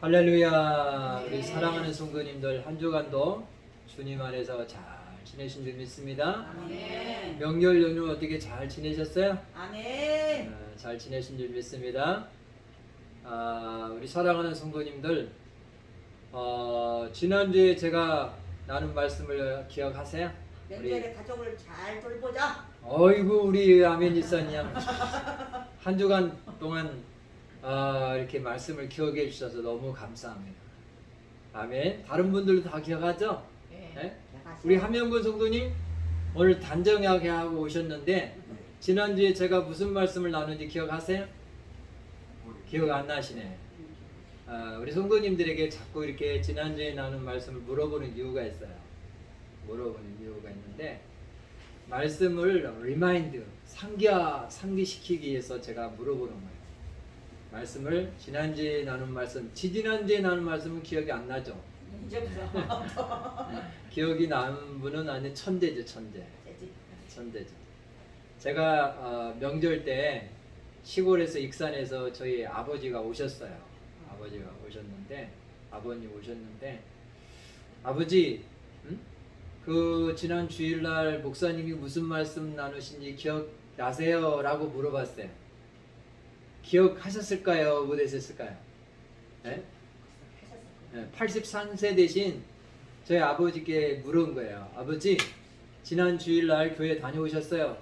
할렐루야. 우리 사랑하는 성도님들 한 주간도 주님 안에서 잘 지내신 줄 믿습니다. 아멘. 명절 연휴 어떻게 잘 지내셨어요? 아멘. 잘 지내신 줄 믿습니다. 우리 사랑하는 성도님들, 지난주에 제가 나눈 말씀을 기억하세요? 명절에 가족을 잘 돌보자. 어이구 우리 아멘 지사님 한 주간 동안 이렇게 말씀을 기억해 주셔서 너무 감사합니다. 아멘. 다른 분들도 다 기억하죠? 네? 우리 한명근 성도님 오늘 단정하게 하고 오셨는데 지난주에 제가 무슨 말씀을 나눈지 기억하세요? 기억 안 나시네. 우리 성도님들에게 자꾸 이렇게 지난주에 나눈 말씀을 물어보는 이유가 있어요. 물어보는 이유가 있는데 말씀을 리마인드, 상기시키기 위해서 제가 물어보는 거예요. 말씀을 지난주에 나눈 말씀, 지지난주에 나눈 말씀은 기억이 안 나죠? 기억이 나는 분은 아니 천재죠, 천재죠. 제가 명절 때 시골에서 익산에서 저희 아버지가 오셨어요. 아버지가 오셨는데 아버님 오셨는데 아버지, 그 지난 주일날 목사님이 무슨 말씀 나누신지 기억나세요? 라고 물어봤어요. 기억하셨을까요? 못하셨을까요? 네? 83세 되신 저희 아버지께 물은 거예요. 아버지, 지난 주일날 교회 다녀오셨어요?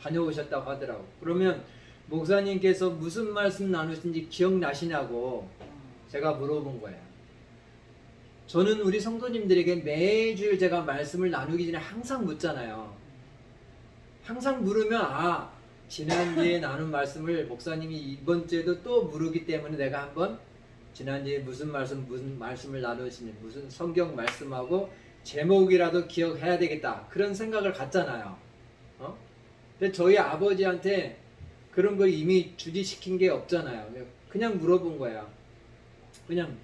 다녀오셨다고 하더라고. 그러면 목사님께서 무슨 말씀 나누신지 기억나시냐고 제가 물어본 거예요. 저는 우리 성도님들에게 매주일 제가 말씀을 나누기 전에 항상 묻잖아요. 항상 물으면 지난주에 나눈 말씀을 목사님이 이번 주에도 또 물으기 때문에 내가 한번 지난주에 무슨 말씀을 나누시는지 무슨 성경 말씀하고 제목이라도 기억해야 되겠다 그런 생각을 갖잖아요. 근데 저희 아버지한테 그런 걸 이미 주지시킨 게 없잖아요. 그냥 물어본 거야. 그냥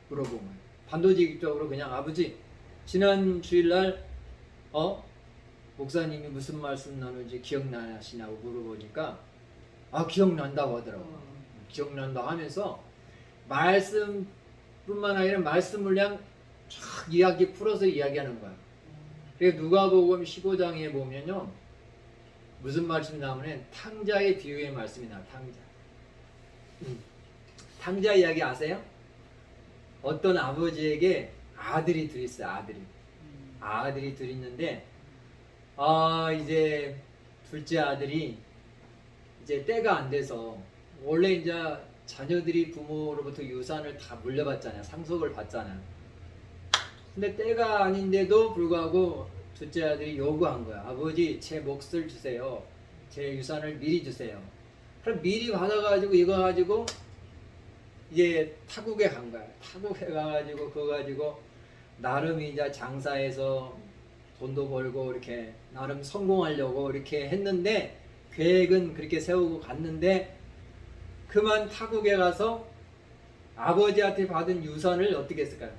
물어본 거야. 반도직입적으로 그냥 아버지, 지난 주일날 목사님이 무슨 말씀 나누는지 기억나시냐고 물어보니까 기억난다고 하더라고요. 기억난다 하면서 말씀뿐만 아니라 말씀을 그냥 쫙 이야기 풀어서 이야기하는 거야. 그래서 누가복음 15장에 보면요 무슨 말씀 나오면 탕자의 비유의 말씀이 나와요. 탕자 이야기 아세요? 어떤 아버지에게 아들이 둘 있어요. 아들이 둘 있는데 이제 둘째 아들이 이제 때가 안 돼서 원래 이제 자녀들이 부모로부터 유산을 다 물려받잖아요. 상속을 받잖아요. 근데 때가 아닌데도 불구하고 둘째 아들이 요구한 거야. 아버지, 제 몫을 주세요. 제 유산을 미리 주세요. 그럼 미리 받아가지고 이거 가지고 이제 타국에 간 거야. 타국에 가가지고 그거 가지고 나름 이제 장사해서 돈도 벌고 이렇게 나름 성공하려고 이렇게 했는데 계획은 그렇게 세우고 갔는데 그만 타국에 가서 아버지한테 받은 유산을 어떻게 했을까요?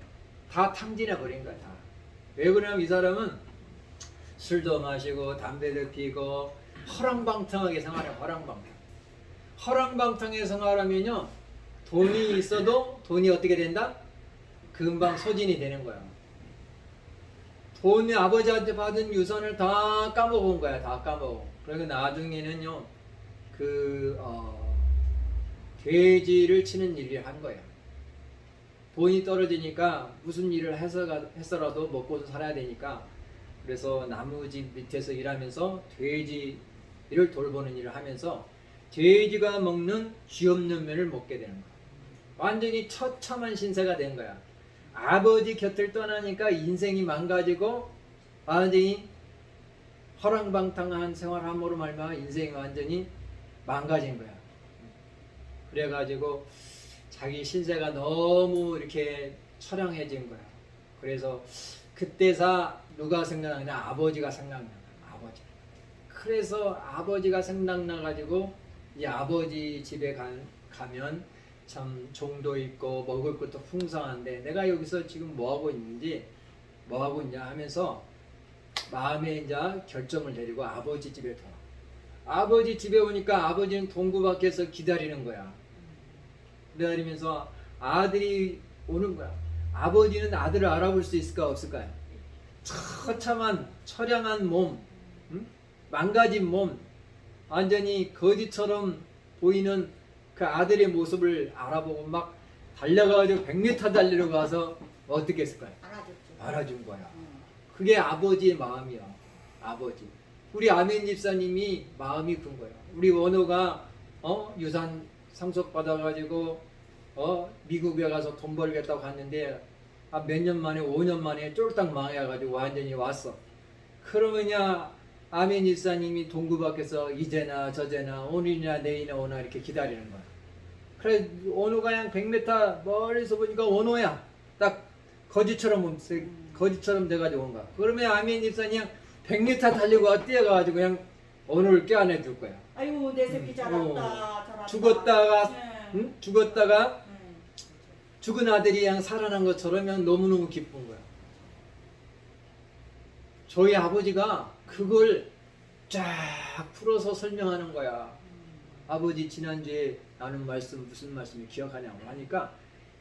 다 탕진해 버린 거야. 다. 왜 그러냐면 이 사람은 술도 마시고 담배도 피고 허랑방탕하게 생활해. 허랑방탕하게 생활하면요 돈이 있어도 돈이 어떻게 된다? 금방 소진이 되는 거야. 돈이 아버지한테 받은 유산을 다 까먹은 거야. 다 까먹어. 그리고 나중에는요 돼지를 치는 일을 한 거야. 돈이 떨어지니까 무슨 일을 해서라도 먹고 살아야 되니까 그래서 나무집 밑에서 일하면서 돼지를 돌보는 일을 하면서 돼지가 먹는 쥐 없는 면을 먹게 되는 거야. 완전히 처참한 신세가 된 거야. 아버지 곁을 떠나니까 인생이 망가지고 완전히 허랑방탕한 생활함으로 말미암아 인생이 완전히 망가진 거야. 그래가지고 자기 신세가 너무 이렇게 처량해진 거야. 그래서 그때서 누가 생각나냐? 아버지가 생각나. 아버지. 그래서 아버지가 생각나가지고 이 아버지 집에 가면 참 종도 있고 먹을 것도 풍성한데 내가 여기서 지금 뭐하고 있냐 하면서 마음에 이제 결정을 내리고 아버지 집에 가. 아버지 집에 오니까 아버지는 동구 밖에서 기다리는 거야. 기다리면서 아들이 오는 거야. 아버지는 아들을 알아볼 수 있을까 없을까요? 처참한 처량한 몸, 응? 망가진 몸, 완전히 거지처럼 보이는 그 아들의 모습을 알아보고 막 달려가지고 100m 달리러 가서 어떻게 했을까요? 알아줬죠. 알아준 거야. 응. 그게 아버지의 마음이야. 아버지. 우리 아멘 집사님이 마음이 큰 거야. 우리 원호가 유산 상속 받아가지고 미국에 가서 돈 벌겠다고 갔는데 몇 년 만에 5년 만에 쫄딱 망해가지고 완전히 왔어. 그러면야 아멘 집사님이 동구 밖에서 이제나 저제나 오늘이나 내일이나 오나 이렇게 기다리는 거야. 그래 원호가 그냥 100m 멀리서 보니까 원호야. 딱 거지처럼 돼가지고 온 거야. 그러면 아멘 집사님 100m 달리고 뛰어가가지고 그냥 원호를 껴안아 줄 거야. 아유 내 새끼 잘한다. 잘한다. 죽었다가 네. 응? 죽었다가 네. 죽은 아들이 그냥 살아난 것처럼 그냥 너무너무 기쁜 거야. 저희 아버지가 그걸 쫙 풀어서 설명하는 거야. 아버지 지난주에 나눈 말씀 무슨 말씀을 기억하냐고 하니까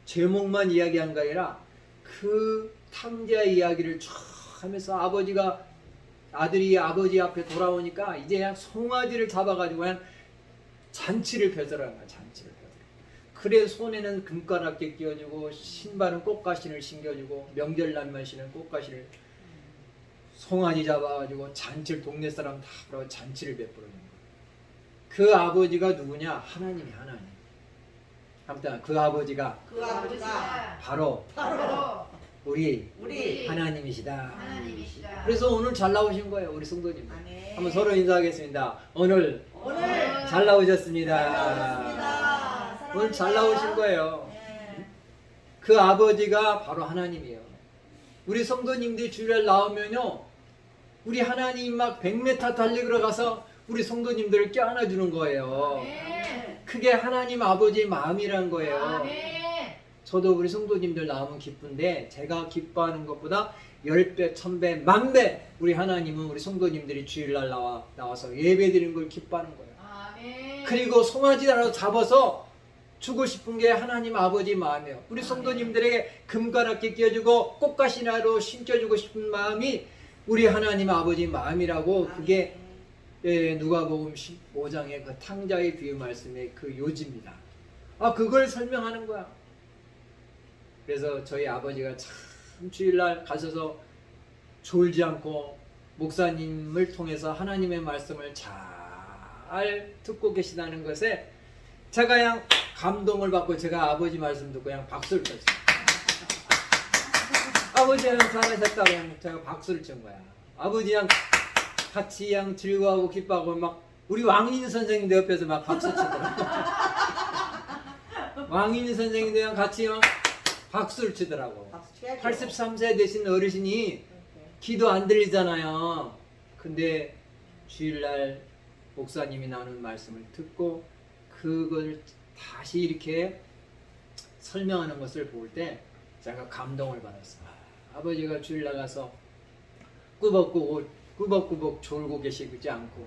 제목만 이야기한 게 아니라 그 탕자의 이야기를 쫙 하면서 아버지가 아들이 아버지 앞에 돌아오니까 이제 그냥 송아지를 잡아가지고 그냥 잔치를 펴더라는 거야. 잔치를 펴더라. 그래 손에는 금가락게 끼워주고 신발은 꽃가신을 신겨주고 명절날만 신은 꽃가신을 송아지 잡아가지고 잔치를 동네 사람 다 그러고 잔치를 베풀어준 거야. 그 아버지가 누구냐? 하나님이 하나님. 아무튼 그 아버지가 그 아버지가 바로 우리 우리 하나님이시다. 하나님이시다. 그래서 오늘 잘 나오신 거예요, 우리 성도님. 아멘. 한번 서로 인사하겠습니다. 오늘 오늘 잘 나오셨습니다. 잘 나오셨습니다. 오늘 잘 나오신 거예요. 네. 그 아버지가 바로 하나님이에요. 우리 성도님들이 주일날 나오면요, 우리 하나님 막 100m 달리러 가서 우리 성도님들을 껴안아 주는 거예요. 아멘. 그게 하나님 아버지의 마음이란 거예요. 아멘. 저도 우리 성도님들 나오면 기쁜데 제가 기뻐하는 것보다 10배, 1000배, 10,000배 우리 하나님은 우리 성도님들이 주일날 나와서 예배드리는 걸 기뻐하는 거예요. 아멘. 그리고 송아지라도 잡아서 주고 싶은 게 하나님 아버지 마음이에요. 우리 성도님들에게 금가락게 끼워주고 꽃가시나로 신겨주고 싶은 마음이 우리 하나님 아버지 마음이라고 그게 누가복음 15장의 그 탕자의 비유 말씀의 그 요지입니다. 그걸 설명하는 거야. 그래서 저희 아버지가 참 주일날 가셔서 졸지 않고 목사님을 통해서 하나님의 말씀을 잘 듣고 계시다는 것에 제가 그냥 감동을 받고 제가 아버지 말씀 듣고 그냥 박수를 쳤어요. 아버지는 잘하셨다고 그냥 제가 박수를 친 거야. 아버지랑 같이 그냥 즐거워하고 기뻐하고 막 우리 왕인 선생님도 옆에서 막 박수 치더라고. 왕인 선생님도 같이 막 박수를 치더라고. 박수 쳐야죠. 83세 되신 어르신이 기도 안 들리잖아요. 근데 주일날 목사님이 나누는 말씀을 듣고 그걸 다시 이렇게 설명하는 것을 볼 때 제가 감동을 받았어요. 아버지가 주일날 가서 꾸벅꾸벅 졸고 계시지 않고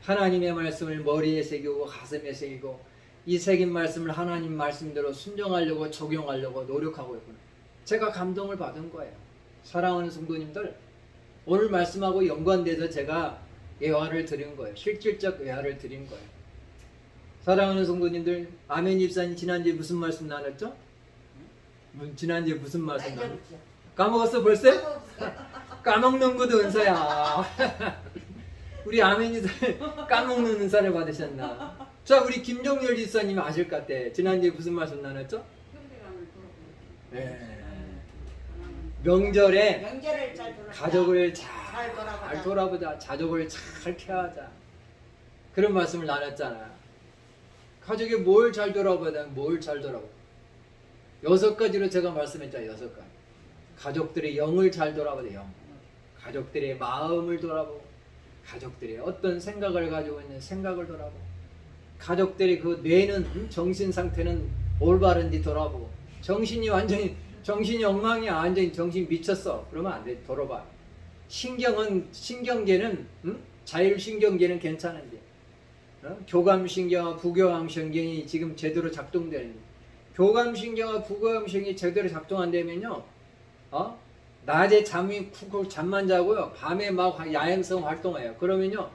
하나님의 말씀을 머리에 새기고 가슴에 새기고 이 새긴 말씀을 하나님 말씀대로 순종하려고 적용하려고 노력하고 있구나. 제가 감동을 받은 거예요. 사랑하는 성도님들, 오늘 말씀하고 연관돼서 제가 예화를 드린 거예요. 실질적 예화를 드린 거예요. 사랑하는 성도님들, 아멘 집사님 지난주에 무슨 말씀 나눴죠? 지난주에 무슨 말씀 나눴죠? 까먹었어 벌써? 까먹는 것도 은사야. 우리 아멘 집사님 까먹는 은사를 받으셨나? 자, 우리 김종열 집사님 아실 것 같아. 지난주에 무슨 말씀 나눴죠? 네. 명절에 명절을 잘 돌아보자. 가족을 잘 돌아보자. 잘 돌아보자. 가족을 잘 케어하자. 그런 말씀을 나눴잖아. 가족이 뭘 잘 돌아보자. 뭘 잘 돌아보자. 6가지로 제가 말씀했잖아요. 6가지. 가족들의 영을 잘 돌아보자. 영. 가족들의 마음을 돌아보고 가족들의 어떤 생각을 가지고 있는 생각을 돌아보고 가족들의 그 뇌는 정신 상태는 올바른지 돌아보고 정신이 완전히 정신이 엉망이야. 완전히 정신 미쳤어. 그러면 안 돼. 돌아봐. 신경계는 자율신경계는 괜찮은데 교감신경, 부교감신경이 지금 제대로 작동되는지 교감신경과 부교감신경이 제대로 작동 안 되면요, 낮에 잠이 쿡쿡 잠만 자고요, 밤에 막 야행성 활동해요. 그러면요,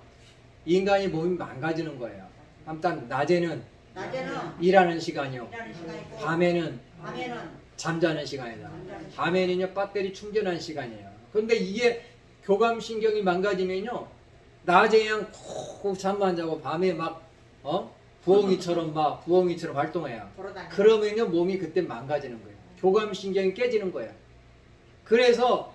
인간이 몸이 망가지는 거예요. 일단 낮에는 일하는 시간이요, 일하는 시간이고 밤에는 밤에는 잠자는 시간이다. 잠자는 시간. 밤에는요, 배터리 충전하는 시간이에요. 그런데 이게 교감신경이 망가지면요, 낮에 그냥 콕콕 잠만 자고 밤에 막 부엉이처럼 활동해요. 돌아다니고. 그러면요, 몸이 그때 망가지는 거예요. 교감신경이 깨지는 거예요. 그래서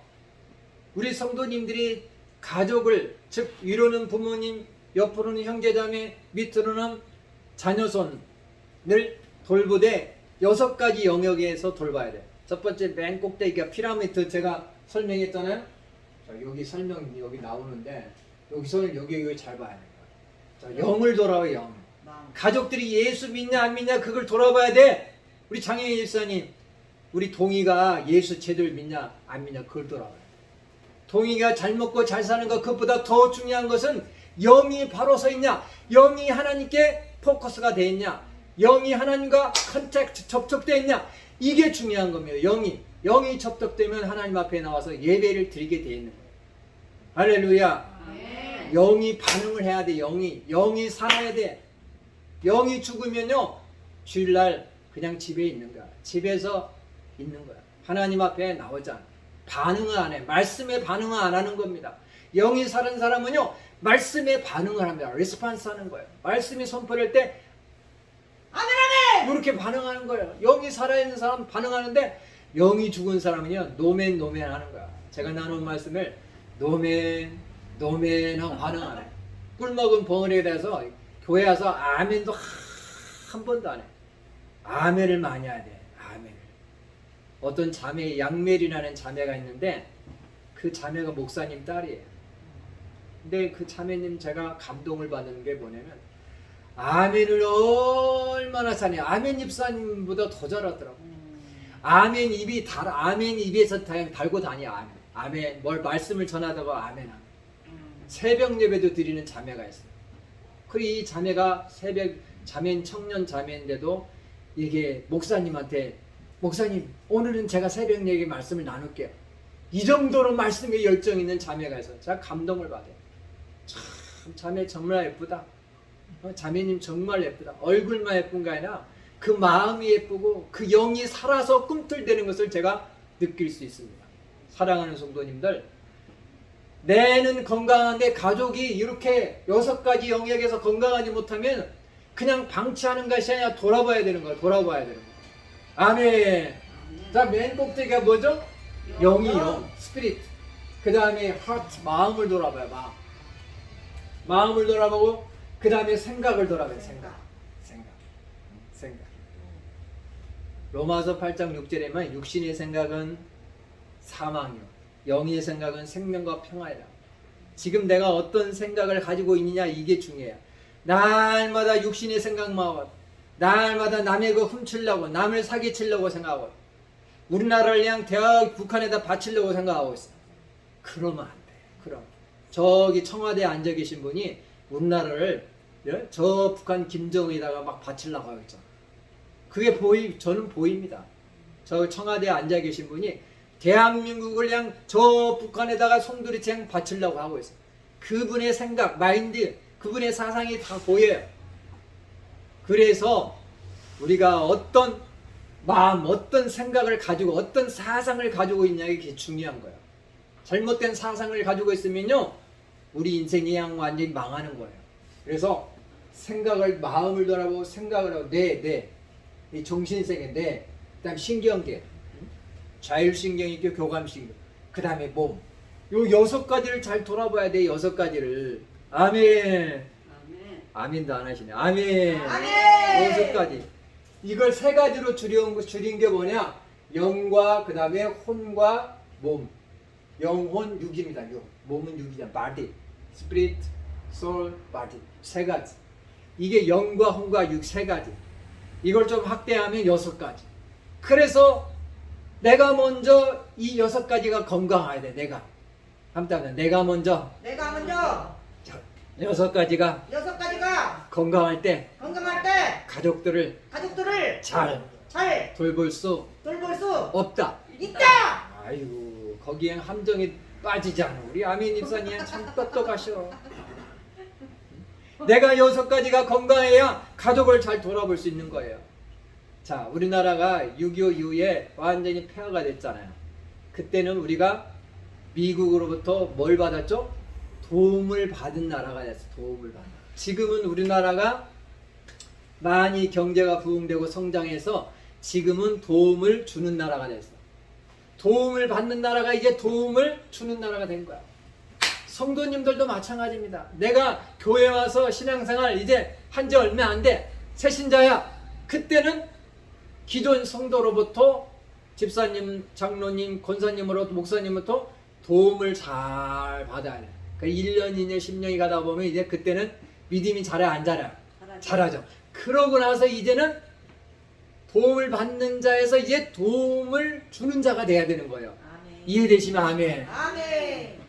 우리 성도님들이 가족을, 즉 위로는 부모님, 옆으로는 형제자매, 밑으로는 자녀손을 돌보되 6가지 영역에서 돌봐야 돼요. 첫 번째 맨 꼭대기가 피라미드, 제가 설명했잖아요. 자, 여기 설명 여기 나오는데 여기서는 여기 잘 봐야 돼요. 자, 영을 돌아봐요. 영. 마음. 가족들이 예수 믿냐 안 믿냐 그걸 돌아봐야 돼. 우리 장혜인 일사님, 우리 동희가 예수 제대로 믿냐 안 믿냐 그걸 돌아봐요. 동희가 잘 먹고 잘 사는 것, 그것보다 더 중요한 것은 영이 바로 서 있냐, 영이 하나님께 포커스가 돼 있냐, 영이 하나님과 컨택트 접촉돼 있냐, 이게 중요한 겁니다. 영이 접촉되면 하나님 앞에 나와서 예배를 드리게 돼 있는 거예요. 할렐루야. 아멘. 영이 반응을 해야 돼. 영이 살아야 돼. 영이 죽으면요, 주일날 그냥 집에 있는 거야. 집에서 있는 거야. 하나님 앞에 나오잖아. 반응을 안 해. 말씀에 반응을 안 하는 겁니다. 영이 사는 사람은요, 말씀에 반응을 합니다. 리스판스 하는 거예요. 말씀이 선포할 때 아멘. 이렇게 반응하는 거예요. 영이 살아있는 사람 반응하는데, 영이 죽은 사람은요, 노멘 하는 거야. 제가 나눈 말씀을 노멘 하고 반응하네. 꿀 먹은 벙어리에 대해서 교회 와서 아멘도 한 번도 안 해. 아멘을 많이 해야 돼. 아멘을. 어떤 자매, 양멜이라는 자매가 있는데 그 자매가 목사님 딸이에요. 근데 그 자매님 제가 감동을 받는 게 뭐냐면 아멘을 얼마나 잘해요. 아멘 집사님보다 더 잘하더라고. 아멘 입에서 그냥 달고 다녀. 아멘. 뭘 말씀을 전하다가 아멘. 새벽 예배도 드리는 자매가 있어요. 그리고 이 자매가 청년 자매인데도 이게 목사님한테, 목사님 오늘은 제가 새벽 예배 말씀을 나눌게요. 이 정도로 말씀에 열정 있는 자매가 있어요. 제가 감동을 받아요. 참 자매 정말 예쁘다. 자매님 정말 예쁘다. 얼굴만 예쁜 게 아니라 그 마음이 예쁘고 그 영이 살아서 꿈틀대는 것을 제가 느낄 수 있습니다. 사랑하는 성도님들, 내는 건강한데 가족이 이렇게 6가지 영역에서 건강하지 못하면 그냥 방치하는 것이 아니라 돌아봐야 되는 거야. 아멘. 자, 맨 꼭대기가 뭐죠? 영이요. 스피릿. 그 다음에 하트, 마음을 돌아봐요. 마음을 돌아보고, 그 다음에 생각을 돌아봐요. 생각. 로마서 8장 6절에만 육신의 생각은 사망이요, 영의 생각은 생명과 평화이라. 지금 내가 어떤 생각을 가지고 있느냐, 이게 중요해요. 날마다 육신의 생각만, 날마다 남의 거 훔치려고, 남을 사기치려고 생각하고, 우리나라를 그냥 북한에다 바치려고 생각하고 있어. 그러면 안 돼. 그럼 저기 청와대에 앉아 계신 분이 우리나라를 저 북한 김정은에다가 막 바치려고 하고 있잖아. 그게 저는 보입니다. 저 청와대에 앉아 계신 분이 대한민국을 그냥 저 북한에다가 송두리째 바치려고 하고 있어요. 그분의 생각, 마인드, 그분의 사상이 다 보여요. 그래서 우리가 어떤 마음, 어떤 생각을 가지고, 어떤 사상을 가지고 있냐, 이게 중요한 거예요. 잘못된 사상을 가지고 있으면요, 우리 인생이 그냥 완전히 망하는 거예요. 그래서 마음을 돌아보고 생각을 하고, 이 정신세계, 그 다음 신경계, 자율신경이 있고 교감신경, 그 다음에 몸. 요 6가지를 잘 돌아봐야 돼. 6가지를. 아멘. 아멘도 안 하시네. 아멘. 6가지. 이걸 3가지로 줄인 게 뭐냐? 영과 그 다음에 혼과 몸. 영혼, 육입니다. 몸은 육이잖아. body, spirit, soul, body. 3가지. 이게 영과 혼과 육 3가지. 이걸 좀 확대하면 6가지. 그래서 내가 먼저 이 6가지가 건강해야 돼. 내가 먼저 6가지가 건강할 때 건강할 때 가족들을 잘 잘 돌볼 수 돌볼 수 없다. 있다. 아이고 거기엔 함정에 빠지지 않아. 우리 아멘 입사님 참 똑똑하셔. 내가 6가지가 건강해야 가족을 잘 돌아볼 수 있는 거예요. 자, 우리나라가 6.25 이후에 완전히 폐허가 됐잖아요. 그때는 우리가 미국으로부터 뭘 받았죠? 도움을 받은 나라가 됐어. 도움을 받는. 지금은 우리나라가 많이 경제가 부흥되고 성장해서 지금은 도움을 주는 나라가 됐어. 도움을 받는 나라가 이제 도움을 주는 나라가 된 거야. 성도님들도 마찬가지입니다. 내가 교회 와서 신앙생활 이제 한 지 얼마 안 돼. 새신자야. 그때는 기존 성도로부터 집사님, 장로님, 권사님으로부터 목사님부터 도움을 잘 받아야 돼. 그 1년, 2년, 10년이 가다 보면 이제 그때는 믿음이 잘해 안 잘해? 잘하죠. 그러고 나서 이제는 도움을 받는 자에서 이제 도움을 주는 자가 돼야 되는 거예요. 아멘. 이해되시면 아멘. 아멘.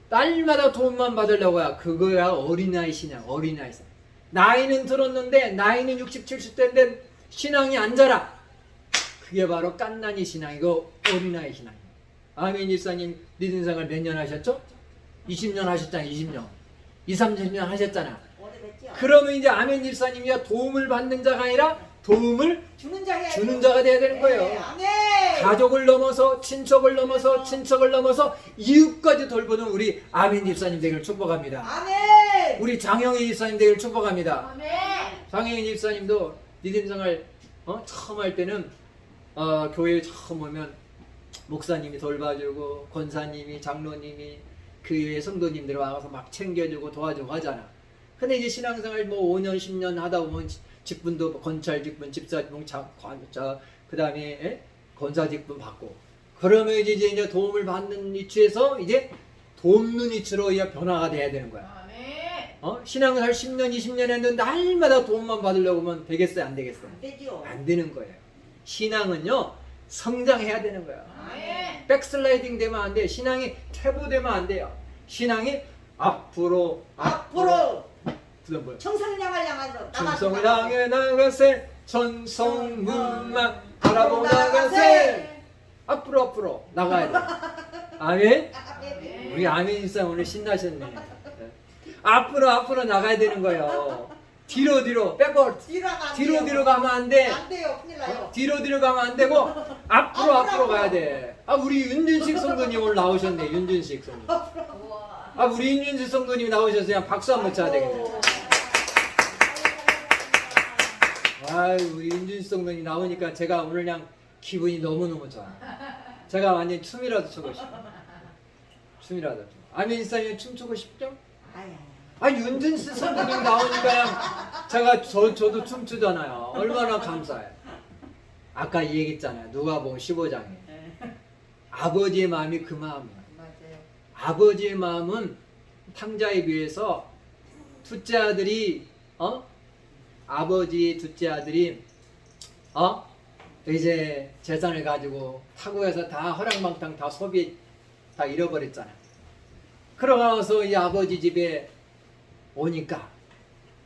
딸마다 도움만 받으려고야. 그거야 어린아이 신앙. 어린아이 신앙. 나이는 들었는데 나이는 60, 70대인데 신앙이 안 자라. 그게 바로 깐난이 신앙이고 어린아이 신앙이에요. 아멘 일사님 믿음 생활 몇 년 하셨죠? 20년 하셨잖아. 20년. 20, 30년 하셨잖아. 오래됐죠? 그러면 이제 아멘 일사님이 도움을 받는 자가 아니라 도움을 주는 자 해야죠. 주는 자가 돼야 되는 거예요. 네, 아멘. 가족을 넘어서 친척을 넘어서 친척을 넘어서 이웃까지 돌보는 우리 아멘 집사님 되기를 축복합니다. 아멘. 우리 장영희 집사님 되기를 축복합니다. 아멘. 장영희 집사님도 믿음생활 처음 할 때는 교회에 처음 오면 목사님이 돌봐주고 권사님이 장로님이 그 외에 성도님들 와서 막 챙겨주고 도와주고 하잖아. 근데 이제 신앙생활 뭐 5년 10년 하다 보면 직분도 권찰 직분, 집사 직분, 그 다음에 권사 직분 받고 그러면 이제 도움을 받는 위치에서 이제 돕는 위치로 이제 변화가 돼야 되는 거야. 아멘. 신앙생활 10년, 20년 했는데 날마다 도움만 받으려고 하면 되겠어요, 안 되겠어요? 안 되죠. 안 되는 거예요. 신앙은요 성장해야 되는 거야. 아멘. 백슬라이딩 되면 안 돼. 신앙이 퇴보되면 안 돼요. 신앙이 앞으로 그다음 뭐야? 청성을 향해서 천성을 향해 나가세 천성문만 바라보 나가세 앞으로 나가야 돼. 아멘. 아멘. 우리 아멘 일상 오늘 신나셨네. 앞으로 나가야 되는 거예요. 뒤로 백워드 뒤로 가면 안 돼. 안 돼요. 큰일 나요. 뒤로 가면 안 되고 앞으로 앞으로. 가야 돼. 우리 윤준식 성도님 오늘 나오셨네. 윤준식 성도님. 우와. 우리 윤준식 성도님 나오셔서 그냥 박수 한번 쳐야 되겠네. 우리 윤준식 성도님 나오니까 제가 오늘 그냥 기분이 너무너무 좋아. 제가 완전 춤이라도 추고 싶어. 춤이라도. 아멘 인사님 춤추고 싶죠? 윤준식 성도님 나오니까 제가 저도 춤추잖아요. 얼마나 감사해. 아까 얘기했잖아요. 누가복음 15장에 아버지의 마음이 그 마음이야. 맞아요. 아버지의 마음은 탕자에 비해서 둘째 아들이 아버지 둘째 아들이 이제 재산을 가지고 타국에서 다 허랑방탕 다 소비 다 잃어버렸잖아. 그러고서 이 아버지 집에 오니까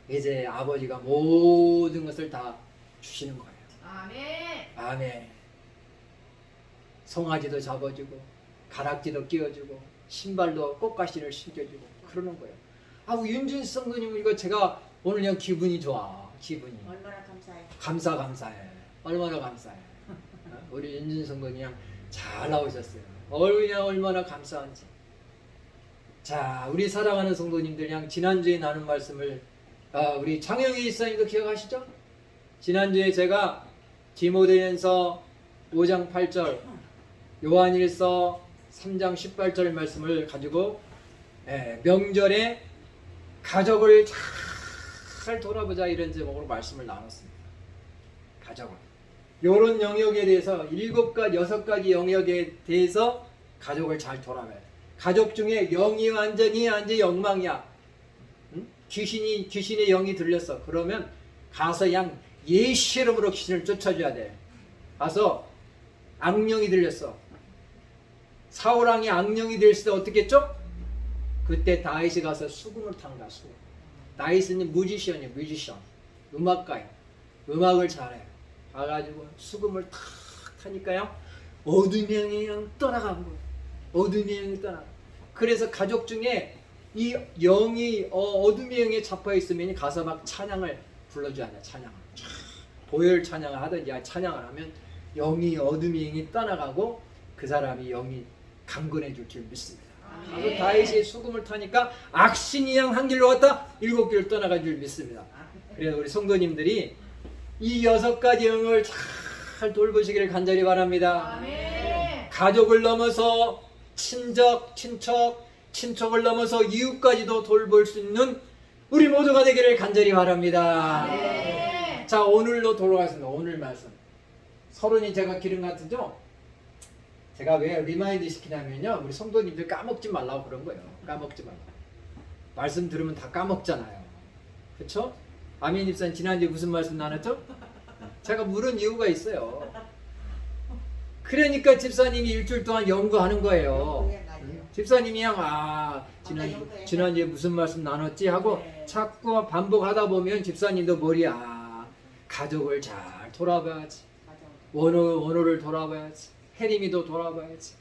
이제 아버지가 모든 것을 다 주시는 거예요. 아멘. 아멘. 송아지도 잡아주고 가락지도 끼워주고 신발도 꽃가시를 신겨주고 그러는 거예요. 윤준 성도님 이거 제가 오늘 그냥 기분이 좋아. 기분이 얼마나 감사해요. 감사해. 얼마나 감사해. 우리 윤준 성도님 그냥 잘 나오셨어요. 그냥 얼마나 감사한지. 자, 우리 사랑하는 성도님들 그냥 지난주에 나눈 말씀을 우리 장영희 이사님도 기억하시죠? 지난주에 제가 디모데전서 5장 8절 요한일서 3장 18절 말씀을 가지고 명절에 가족을 잘 돌아보자 이런 제목으로 말씀을 나눴습니다. 가족을 이런 영역에 대해서 7가지 6가지 영역에 대해서 가족을 잘 돌아봐야 돼. 가족 중에 영이 완전히 엉망이야. 응? 귀신의 영이 들렸어. 그러면 가서 그냥 예수 이름으로 귀신을 쫓아줘야 돼. 가서 악령이 들렸어. 사울왕이 악령이 들렸을 때 어떻게 했죠? 그때 다윗이 가서 수금을 탄 거야. 수금. 다윗은 뮤지션이야. 음악가야. 음악을 잘해. 와가지고 수금을 탁 타니까요 어둠이 그냥 떠나간 거예요. 어둠이 그냥 떠나. 그래서 가족 중에 이 영이 어둠의 영에 잡혀 있으면 가서 막 찬양을 불러주잖아요. 찬양을 보혈 찬양을 하든지 찬양을 하면 영이 어둠의 영이 떠나가고 그 사람이 영이 강건해질 줄 믿습니다. 그리고 다윗이 수금을 타니까 악신이 양 한 길로 갔다 7길을 떠나간 줄 믿습니다. 그래서 우리 성도님들이 이 6가지 영을 잘 돌보시기를 간절히 바랍니다. 아멘. 가족을 넘어서 친척, 친척을 넘어서 이웃까지도 돌볼 수 있는 우리 모두가 되기를 간절히 바랍니다. 아멘. 자, 오늘로 돌아가겠습니다. 오늘 말씀. 서론이 제가 기름 같은죠? 제가 왜 리마인드 시키냐면요, 우리 성도님들 까먹지 말라고 그런 거예요. 까먹지 말라고. 말씀 들으면 다 까먹잖아요. 그쵸? 아멘 집사님 지난주에 무슨 말씀 나눴죠? 제가 물은 이유가 있어요. 그러니까 집사님이 일주일 동안 연구하는 거예요. 집사님이 그냥 지난주에 무슨 말씀 나눴지 하고 네. 자꾸 반복하다 보면 집사님도 머리에 가족을 잘 돌아봐야지. 원호를 돌아봐야지. 혜림이도 돌아봐야지.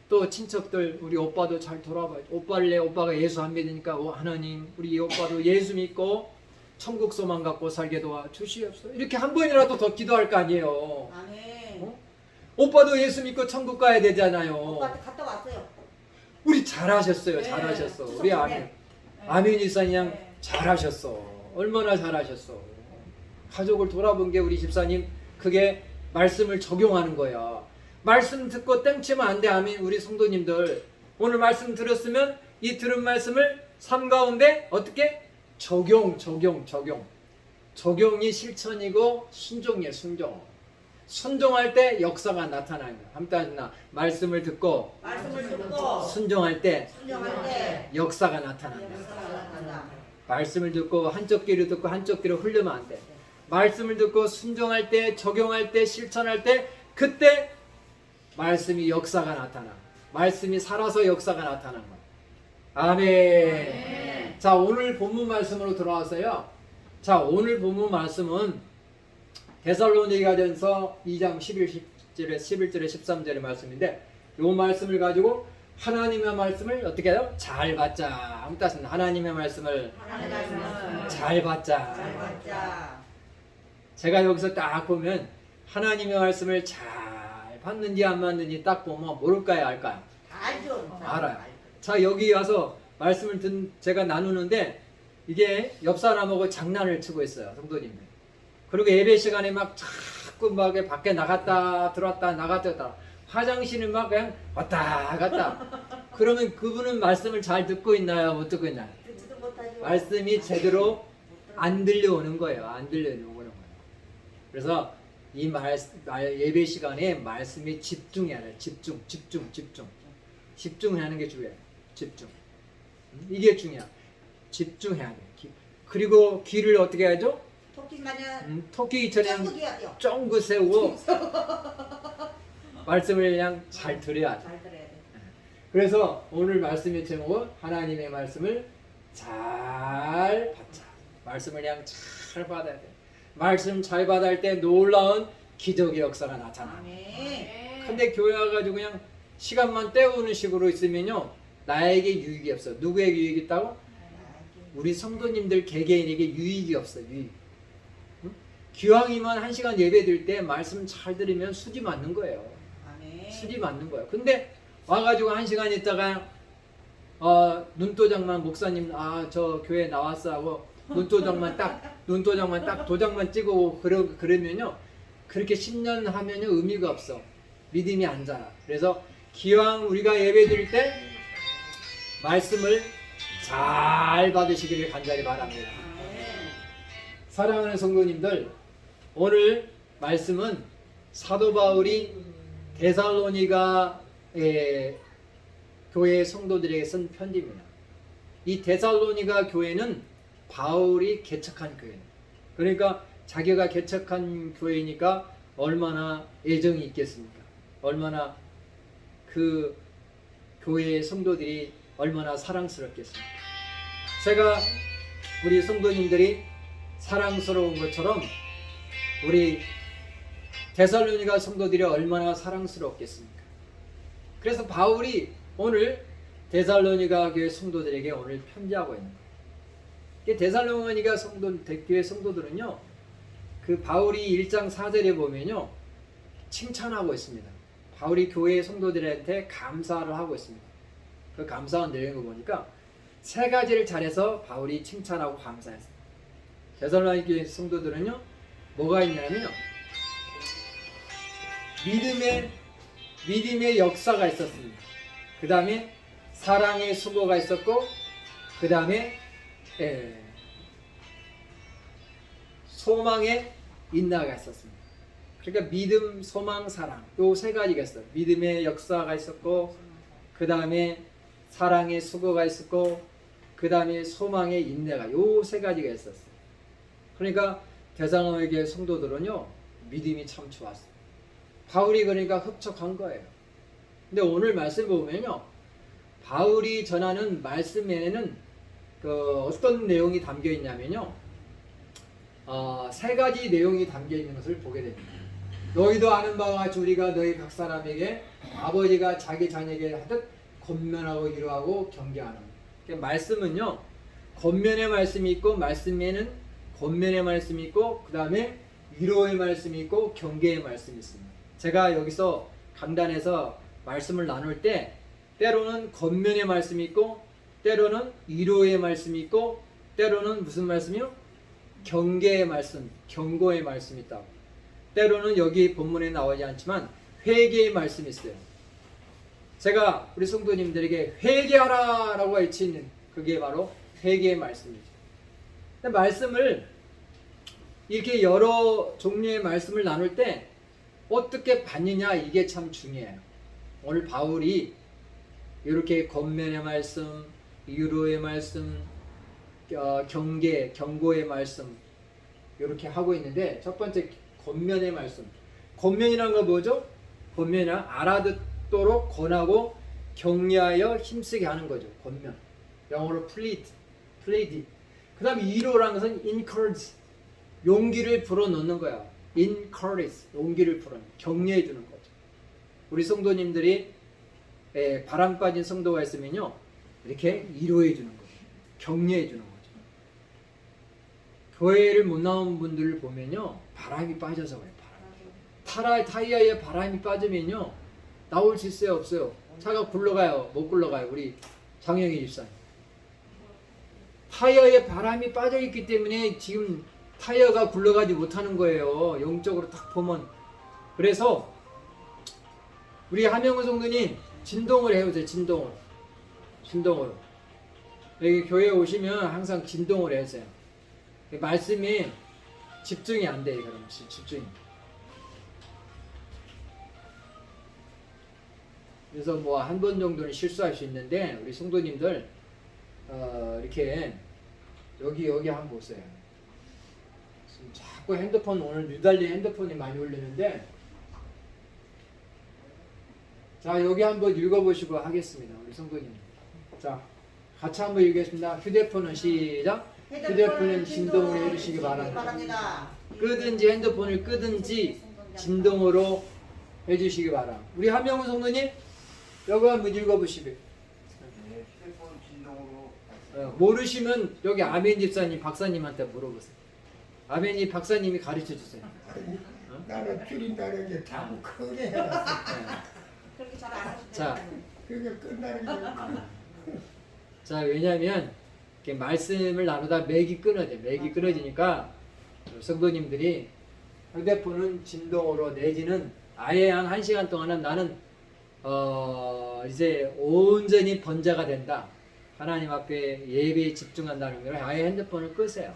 또 친척들 우리 오빠도 잘 돌아봐야지. 오빠가 예수 안 믿으니까 하나님 우리 오빠도 예수 믿고 천국 소망 갖고 살게 도와 주시옵소서. 이렇게 한 번이라도 더 기도할 거 아니에요. 아멘. 오빠도 예수 믿고 천국 가야 되잖아요. 오빠한테 갔다 왔어요. 우리 잘하셨어요. 네. 잘하셨어. 추석 우리 전에. 아멘 집사님 네. 잘하셨어. 얼마나 잘하셨어. 가족을 돌아본 게 우리 집사님 그게 말씀을 적용하는 거야. 말씀 듣고 땡치면 안 돼. 아멘. 우리 성도님들 오늘 말씀 들었으면 이 들은 말씀을 삶 가운데 어떻게 적용이 실천이고 순종이에요. 순종할 때 역사가 나타나는 거야. 한번 말씀을 듣고 순종할 때 순종할 때 역사가 나타난다. 역사가 나타난다. 말씀을 듣고 한쪽 귀로 듣고 한쪽 귀로 흘리면 안 돼. 말씀을 듣고 순종할 때, 적용할 때, 실천할 때 그때 말씀이 역사가 나타나. 말씀이 살아서 역사가 나타나는 거야. 아멘. 자, 오늘 본문 말씀으로 들어와서요. 자, 오늘 본문 말씀은 데살로니가전서 2장 11절에 13절의 말씀인데 이 말씀을 가지고 하나님의 말씀을 어떻게 해요? 잘 받자. 한번 따습니다. 하나님의 말씀을 잘 받자. 잘 받자. 제가 여기서 딱 보면 하나님의 말씀을 잘 받는지 안 받는지 딱 보면 모를까요? 알까요? 알죠. 알아요. 자, 여기 와서 말씀을 제가 나누는데 이게 옆 사람하고 장난을 치고 있어요. 성도님들. 그리고 예배 시간에 막 자꾸 막 밖에 나갔다 들어왔다 나갔다 화장실을 막 그냥 왔다 갔다. 그러면 그분은 말씀을 잘 듣고 있나요? 못 듣고 있나요? 듣지도 못하죠. 말씀이 제대로 안 들려오는 거예요. 안 들려오는 거예요. 그래서 이 예배 시간에 말씀에 집중해야 돼요. 집중하는 게 중요해요. 집중. 이게 중요해요. 집중해야 돼요. 그리고 귀를 어떻게 해야죠? 토끼 마냥 토끼처럼 쫑긋해야 돼요. 쫑긋 세우고 말씀을 그냥 잘 들어야 돼. 잘 들어야 돼. 그래서 오늘 말씀의 제목은 하나님의 말씀을 잘 받자. 말씀을 그냥 잘 받아야 돼. 말씀 잘 받을 때 놀라운 기적의 역사가 나타나. 아멘. 근데 교회 와가지고 그냥 시간만 때우는 식으로 있으면요 나에게 유익이 없어. 누구에게 유익이 있다고? 우리 성도님들 개개인에게 유익이 없어. 유익. 응? 기왕이면 1시간 예배 드릴 때 말씀 잘 들으면 수지 맞는 거예요. 아멘. 수지 맞는 거예요. 근데 와가지고 1시간 있다가 눈도장만 목사님 저 교회 나왔어 하고 눈도장만 딱 도장만 찍고 그러면요 그렇게 10년 하면요 의미가 없어. 믿음이 안 자라. 그래서 기왕 우리가 예배 드릴 때 말씀을 잘 받으시기를 간절히 바랍니다. 아멘. 사랑하는 성도님들, 오늘 말씀은 사도 바울이 데살로니가 교회 성도들에게 쓴 편지입니다. 이 데살로니가 교회는 바울이 개척한 교회예요. 그러니까 자기가 개척한 교회니까 얼마나 애정이 있겠습니까? 얼마나 그 교회의 성도들이 얼마나 사랑스럽겠습니까? 제가 우리 성도님들이 사랑스러운 것처럼 우리 데살로니가 성도들이 얼마나 사랑스럽겠습니까? 그래서 바울이 오늘 데살로니가 교회 성도들에게 오늘 편지하고 있는 거예요. 데살로니가 교회 성도들은요, 그 바울이 1장 4절에 보면요, 칭찬하고 있습니다. 바울이 교회 성도들한테 감사를 하고 있습니다. 그 감사한 내용을 보니까 세 가지를 잘해서 바울이 칭찬하고 감사했어요. 데살로니가 교회 성도들은요, 뭐가 있냐면요, 믿음의 역사가 있었습니다. 그 다음에 사랑의 수고가 있었고, 그 다음에 소망의 인내가 있었습니다. 그러니까 믿음, 소망, 사랑 요 세 가지가 있어요. 믿음의 역사가 있었고, 그 다음에 사랑의 수고가 있었고, 그 다음에 소망의 인내가 요 세 가지가 있었어요. 그러니까 데살로니가 성도들은요, 믿음이 참 좋았어요. 바울이 그러니까 흡족한 거예요. 근데 오늘 말씀 보면요, 바울이 전하는 말씀에는 어떤 내용이 담겨 있냐면요, 세 가지 내용이 담겨 있는 것을 보게 됩니다. 너희도 아는 바와 같이 우리가 너희 각 사람에게 아버지가 자기 자녀에게 하듯 권면하고 위로하고 경계하는. 그러니까 말씀은요, 권면의 말씀이 있고, 말씀에는 권면의 말씀이 있고, 그 다음에 위로의 말씀이 있고, 경계의 말씀이 있습니다. 제가 여기서 강단에서 말씀을 나눌 때 때로는 권면의 말씀이 있고, 때로는 위로의 말씀이 있고, 때로는 무슨 말씀이요? 경계의 말씀, 경고의 말씀이 있다고. 때로는 여기 본문에 나오지 않지만 회개의 말씀이 있어요. 제가 우리 성도님들에게 회개하라 라고 외치는 그게 바로 회개의 말씀이죠. 근데 말씀을 이렇게 여러 종류의 말씀을 나눌 때 어떻게 받느냐, 이게 참 중요해요. 오늘 바울이 이렇게 권면의 말씀, 위로의 말씀, 경계, 경고의 말씀 이렇게 하고 있는데, 첫 번째 권면의 말씀. 권면이란 건 뭐죠? 권면은 알아듣도록 권하고 격려하여 힘쓰게 하는 거죠. 권면. 영어로 plead. 그 다음에 위로라는 것은 encourage. 용기를 불어넣는 거야. encourage. 용기를 불어넣는, 격려해 주는 거죠. 우리 성도님들이 바람 빠진 성도가 있으면요, 이렇게 위로해 주는 거죠. 격려해 주는 거죠. 교회를 못 나온 분들을 보면요, 바람이 빠져서 그래요. 타이어에 바람이 빠지면요, 나올 수 있어요, 없어요? 차가 굴러가요, 못 굴러가요? 우리 장영희 집사님. 타이어에 바람이 빠져 있기 때문에 지금 타이어가 굴러가지 못하는 거예요. 영적으로 딱 보면. 그래서 우리 한명훈 성도님 진동을 해보세요. 진동으로. 여기 교회에 오시면 항상 진동을 해주세요. 말씀이 집중이 안 돼요. 그러면 집중이. 그래서 뭐 한 번 정도는 실수할 수 있는데, 우리 성도님들 이렇게 여기 한번 보세요. 자꾸 핸드폰, 오늘 유달리 핸드폰이 많이 울리는데, 자, 여기 한번 읽어보시고 하겠습니다. 우리 성도님. 자, 같이 한번 읽겠습니다. 휴대폰은 시작. 휴대폰은 진동으로 해주시기 바랍니다. 끄든지 핸드폰을 끄든지 진동으로 해주시기 바랍니다. 우리 한명훈 성도님, 여기 한번 읽어보시고요. 휴대폰 진동으로. 모르시면 여기 아멘 집사님, 박사님한테 물어보세요. 아멘이 박사님이 가르쳐 주세요. 나는 줄인다는 게 자꾸 크게 해놨어. 그렇게 잘 안 하시죠. 자, 그게 끝나는 게. 자, 왜냐하면 이렇게 말씀을 나누다 맥이 끊어져요. 맥이 끊어지니까 성도님들이 휴대폰은 진동으로, 내지는 아예 한 1시간 동안은 나는 이제 온전히 번자가 된다, 하나님 앞에 예배에 집중한다는 걸 아예 핸드폰을 끄세요.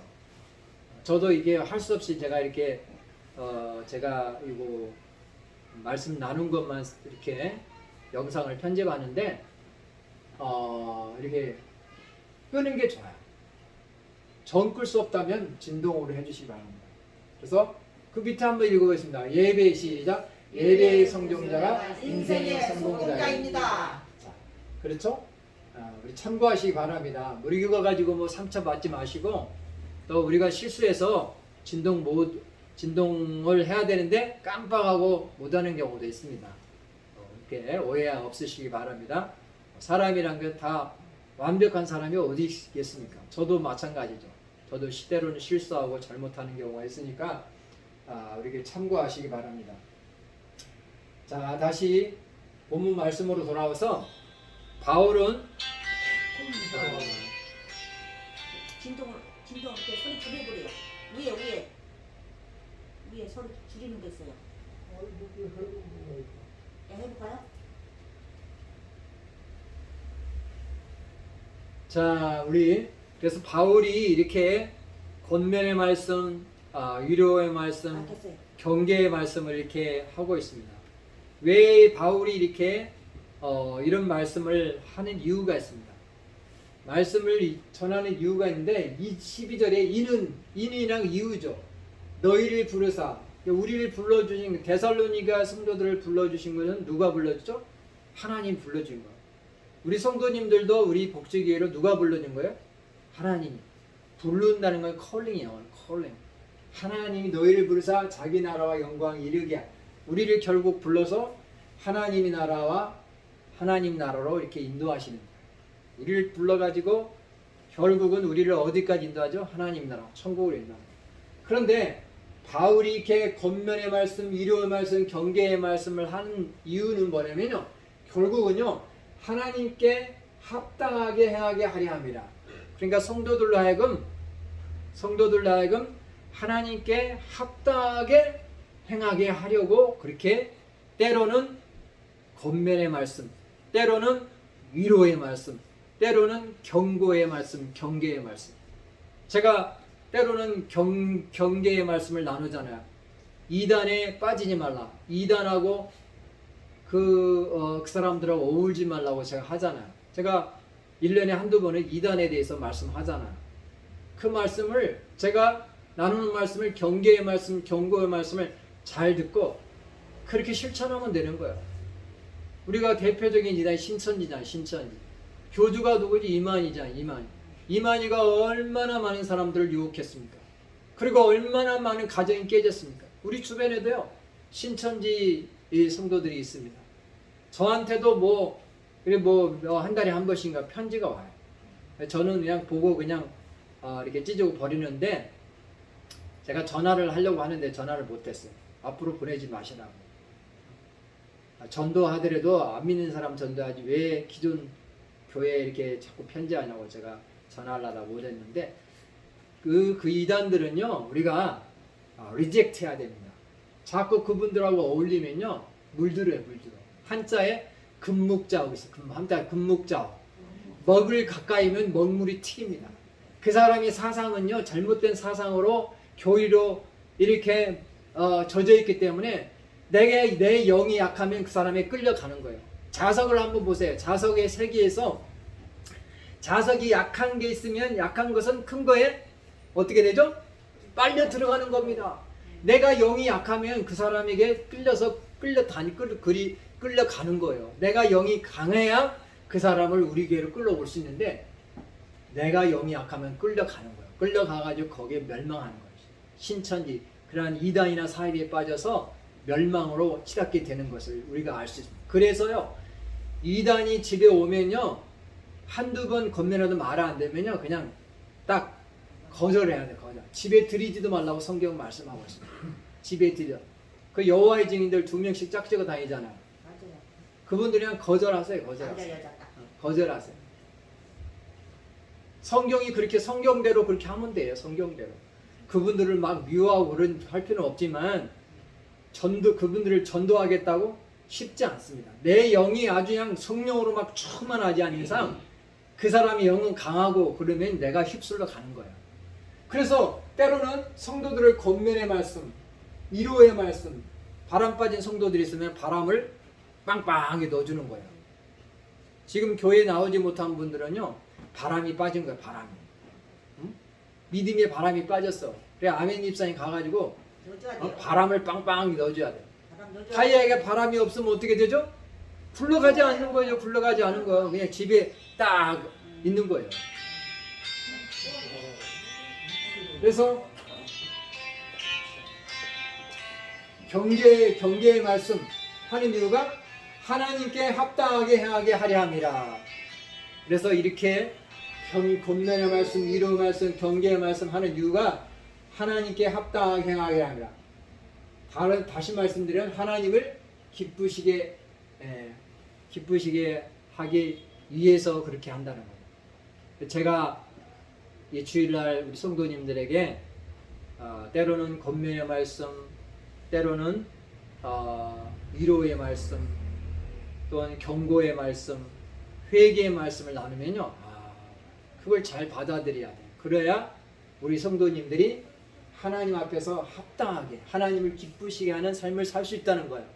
저도 이게 할 수 없이 제가 이렇게 제가 이거 말씀 나눈 것만 이렇게 영상을 편집하는데 이렇게 끄는 게 좋아요. 전 끌 수 없다면 진동으로 해주시기 바랍니다. 그래서 그 밑에 한번 읽어보겠습니다. 예배 시작. 예배의 성종자가 인생의 성공자입니다. 자, 그렇죠? 우리 참고하시기 바랍니다. 우리 그거 가지고 뭐 상처 받지 마시고, 또 우리가 실수해서 진동 못 진동을 해야 되는데 깜빡하고 못하는 경우도 있습니다. 이렇게 오해 없으시기 바랍니다. 사람이란 게 다 완벽한 사람이 어디 있겠습니까? 저도 마찬가지죠. 저도 시대로는 실수하고 잘못하는 경우가 있으니까 우리에게 참고하시기 바랍니다. 자, 다시 본문 말씀으로 돌아와서 바울은 진동 이렇게 소리 줄여버려요. 위에 소리 줄이는 거 있어요. 예, 해볼까요? 자, 우리 그래서 바울이 이렇게 권면의 말씀, 위로의 말씀, 됐어요. 경계의 말씀을 이렇게 하고 있습니다. 왜 바울이 이렇게 이런 말씀을 하는 이유가 있습니다. 말씀을 전하는 이유가 있는데 이 12절에 인이랑 이유죠. 너희를 부르사, 우리를 불러주신 데살로니가 성도들을 불러주신 것은 누가 불러주죠? 하나님 불러준 거예요. 우리 성도님들도 우리 복지교회로 누가 불러준 거예요? 하나님이. 부른다는 건 컬링이에요. 컬링. 하나님이 너희를 부르사 자기 나라와 영광 이르게 하라. 우리를 결국 불러서 하나님의 나라와 하나님 나라로 이렇게 인도하시는 거예요. 우리를 불러가지고 결국은 우리를 어디까지 인도하죠? 하나님 나라, 천국으로 인도하는 거예요. 그런데 바울이 이렇게 권면의 말씀, 위로의 말씀, 경계의 말씀을 하는 이유는 뭐냐면요. 결국은요. 하나님께 합당하게 행하게 하려 함이라. 그러니까 성도들로 하여금 하나님께 합당하게 행하게 하려고 그렇게 때로는 권면의 말씀, 때로는 위로의 말씀, 때로는 경고의 말씀, 경계의 말씀. 제가 때로는 경계의 말씀을 나누잖아요. 이단에 빠지지 말라. 이단하고 그 사람들하고 어울지 말라고 제가 하잖아요. 제가 1년에 한두 번은 이단에 대해서 말씀하잖아요. 그 말씀을 제가 나누는 말씀을 경계의 말씀, 경고의 말씀을 잘 듣고 그렇게 실천하면 되는 거예요. 우리가 대표적인 이단이 신천지잖아요. 신천지. 교주가 누구지? 이만희잖아요. 이만희가 얼마나 많은 사람들을 유혹했습니까? 그리고 얼마나 많은 가정이 깨졌습니까? 우리 주변에도요. 신천지 성도들이 있습니다. 저한테도 한 달에 한 번씩인가 편지가 와요. 저는 그냥 보고 그냥 이렇게 찢고 버리는데 제가 전화를 하려고 하는데 전화를 못했어요. 앞으로 보내지 마시라고. 전도하더라도 안 믿는 사람 전도하지 왜 기존 교회에 이렇게 자꾸 편지하냐고 제가 전화하려다 못했는데 그 이단들은요 우리가 리젝트 해야 됩니다. 자꾸 그분들하고 어울리면요 물들어요. 한자에 금묵자하고 있어요. 한자에 금묵자. 먹을 가까이면 먹물이 튀깁니다. 그 사람의 사상은요 잘못된 사상으로 교리로 이렇게 젖어 있기 때문에 내 영이 약하면 그 사람에 끌려가는 거예요. 자석을 한번 보세요. 자석의 세계에서 자석이 약한 게 있으면 약한 것은 큰 거에 어떻게 되죠? 빨려 들어가는 겁니다. 내가 영이 약하면 그 사람에게 끌려가는 거예요. 내가 영이 강해야 그 사람을 우리 교회로 끌어올 수 있는데 내가 영이 약하면 끌려가는 거예요. 끌려가가지고 거기에 멸망하는 거예요. 신천지 그러한 이단이나 사이비에 빠져서 멸망으로 치닫게 되는 것을 우리가 알 수 있습니다. 그래서요 이단이 집에 오면요 한두 번 건면해도 말 안 되면요 그냥 딱 거절해야 돼. 거절. 집에 들이지도 말라고 성경 말씀하고 있습니다. 집에 들여. 그 여호와의 증인들 2명씩 짝지고 다니잖아요. 맞아요. 그분들이 그냥 거절하세요. 남자 여자다. 거절하세요. 성경이 그렇게 성경대로 그렇게 하면 돼요. 성경대로. 그분들을 막 미워하고 그런 할 필요는 없지만 그분들을 전도하겠다고 쉽지 않습니다. 내 영이 아주 그냥 성령으로 막 충만하지 않은 이상 그 사람의 영은 강하고 그러면 내가 휩쓸려 가는 거야. 그래서 때로는 성도들을 권면의 말씀, 위로의 말씀, 바람 빠진 성도들이 있으면 바람을 빵빵하게 넣어주는 거예요. 지금 교회에 나오지 못한 분들은요 바람이 빠진 거예요. 바람이. 응? 믿음의 바람이 빠졌어. 그래 아멘 집사님 가가지고 바람을 빵빵 넣어줘야 돼. 타이어에 바람이 없으면 어떻게 되죠? 굴러가지 않는 거예요. 굴러가지 않은 거예요. 그냥 집에 딱 있는 거예요. 그래서 경계의 말씀 하는 이유가 하나님께 합당하게 행하게 하려 함이라. 그래서 이렇게 권면의 말씀, 위로의 말씀, 경계의 말씀 하는 이유가 하나님께 합당하게 행하게 함이라. 다시 말씀드리면 하나님을 기쁘시게 하기 위해서 그렇게 한다는 거예요. 제가 이 주일날 우리 성도님들에게 때로는 권면의 말씀, 때로는 위로의 말씀, 또는 경고의 말씀, 회개의 말씀을 나누면요, 그걸 잘 받아들여야 돼요. 그래야 우리 성도님들이 하나님 앞에서 합당하게 하나님을 기쁘시게 하는 삶을 살 수 있다는 거예요.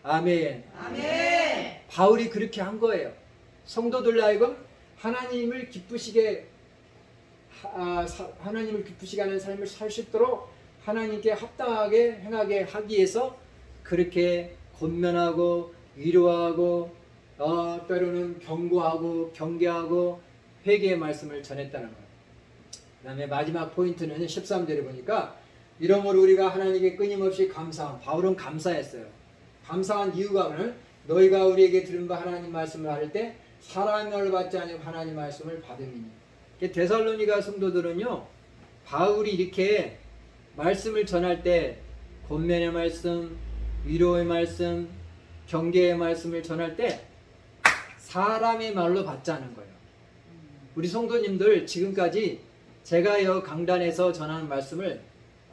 아멘. 아멘. 바울이 그렇게 한 거예요. 성도들 하여금 하나님을 기쁘시게 하는 삶을 살 수 있도록 하나님께 합당하게 행하게 하기 위해서 그렇게 권면하고 위로하고 때로는 경고하고 경계하고 회개의 말씀을 전했다는 거예요. 그 다음에 마지막 포인트는 13절에 보니까 이러므로 우리가 하나님께 끊임없이 감사함. 바울은 감사했어요. 감사한 이유가 오늘 너희가 우리에게 들은 바 하나님 말씀을 할 때 사람의 말을 받지 아니고 하나님 말씀을 받음이니. 데살로니가 성도들은요, 바울이 이렇게 말씀을 전할 때 권면의 말씀, 위로의 말씀, 경계의 말씀을 전할 때 사람의 말로 받자는 거예요. 우리 성도님들 지금까지 제가 이 강단에서 전하는 말씀을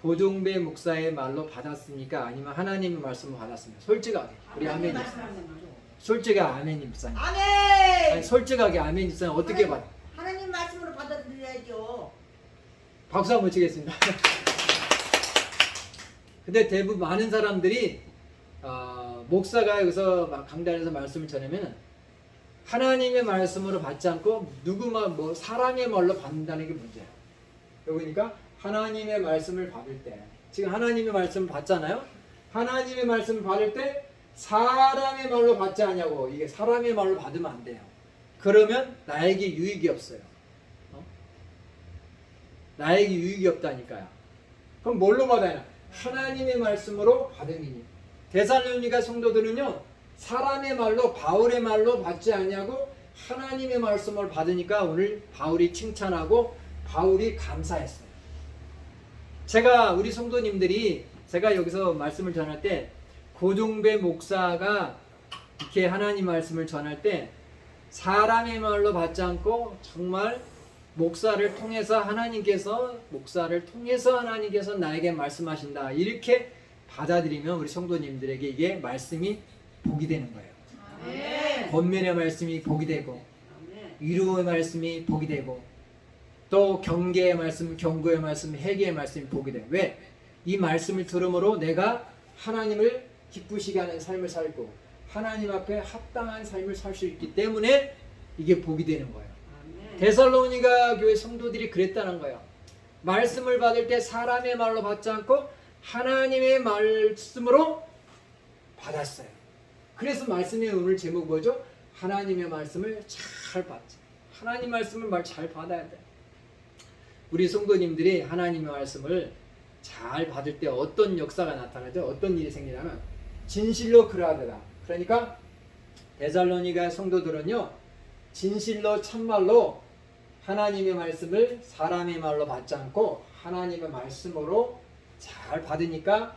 고종배 목사의 말로 받았습니까? 아니면 하나님의 말씀을 받았습니까? 솔직하게 우리 아멘 입사님, 솔직하게 아멘 입사님, 아멘. 솔직하게 아멘 입사님 어떻게 받? 하나님 말씀으로 받아들여야죠. 박수 한번 치겠습니다. 근데 대부분 많은 사람들이 목사가 여기서 막 강단에서 말씀을 전하면 하나님의 말씀으로 받지 않고 누구만 뭐 사람의 말로 받는다는 게 문제예요. 그러니까 하나님의 말씀을 받을 때 지금 하나님의 말씀을 받잖아요. 하나님의 말씀을 받을 때 사람의 말로 받지 않냐고. 이게 사람의 말로 받으면 안 돼요. 그러면 나에게 유익이 없어요. 나에게 유익이 없다니까요. 그럼 뭘로 받아야 하나? 하나님의 말씀으로 받음이니. 데살로니가 성도들은요, 사람의 말로 바울의 말로 받지 않냐고 하나님의 말씀을 받으니까 오늘 바울이 칭찬하고 바울이 감사했어요. 우리 성도님들이 제가 여기서 말씀을 전할 때 고종배 목사가 이렇게 하나님 말씀을 전할 때 사람의 말로 받지 않고 정말 목사를 통해서 하나님께서 나에게 말씀하신다 이렇게 받아들이면 우리 성도님들에게 이게 말씀이 복이 되는 거예요. 아멘. 권면의 말씀이 복이 되고 위로의 말씀이 복이 되고 또 경계의 말씀, 경고의 말씀, 회개의 말씀이 복이 돼요. 왜? 이 말씀을 들음으로 내가 하나님을 기쁘시게 하는 삶을 살고 하나님 앞에 합당한 삶을 살 수 있기 때문에 이게 복이 되는 거예요. 데살로니가 교회 성도들이 그랬다는 거예요. 말씀을 받을 때 사람의 말로 받지 않고 하나님의 말씀으로 받았어요. 그래서 말씀의 오늘 제목 뭐죠? 하나님의 말씀을 잘 받자. 하나님 말씀을 잘 받아야 돼. 우리 성도님들이 하나님의 말씀을 잘 받을 때 어떤 역사가 나타나죠? 어떤 일이 생기냐면 진실로 그러하더라. 그러니까 데살로니가 성도들은요, 진실로 참말로 하나님의 말씀을 사람의 말로 받지 않고 하나님의 말씀으로 잘 받으니까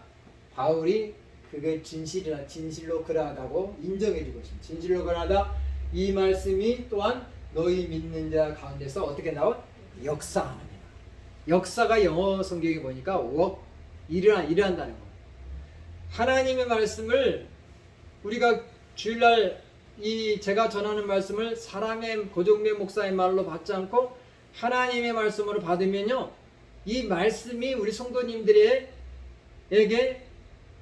바울이 그게 진실로 그러하다고 인정해주고 있습니다. 진실로 그러하다. 이 말씀이 또한 너희 믿는 자 가운데서 어떻게 나온? 역사하느니라. 역사가 영어 성경에 보니까 일어난다는 거예요. 하나님의 말씀을 우리가 주일날 제가 전하는 말씀을 사람의 고종배 목사의 말로 받지 않고 하나님의 말씀으로 받으면요, 이 말씀이 우리 성도님들에게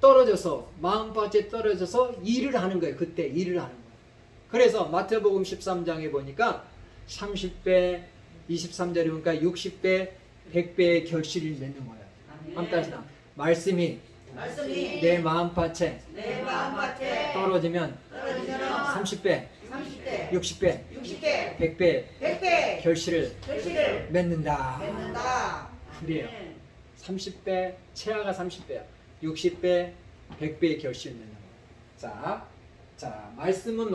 떨어져서 마음밭에 떨어져서 일을 하는 거예요. 그때 일을 하는 거예요. 그래서 마태복음 13장에 보니까 30배, 23절에 보니까 60배, 100배의 결실을 맺는 거예요. 한따라 말씀이 내 마음밭에 떨어지면 30배, 60배, 100배 결실을 맺는다. 그래요. 30배, 최하가 30배야. 60배, 100배의 결실을 맺는 거예요. 자, 말씀은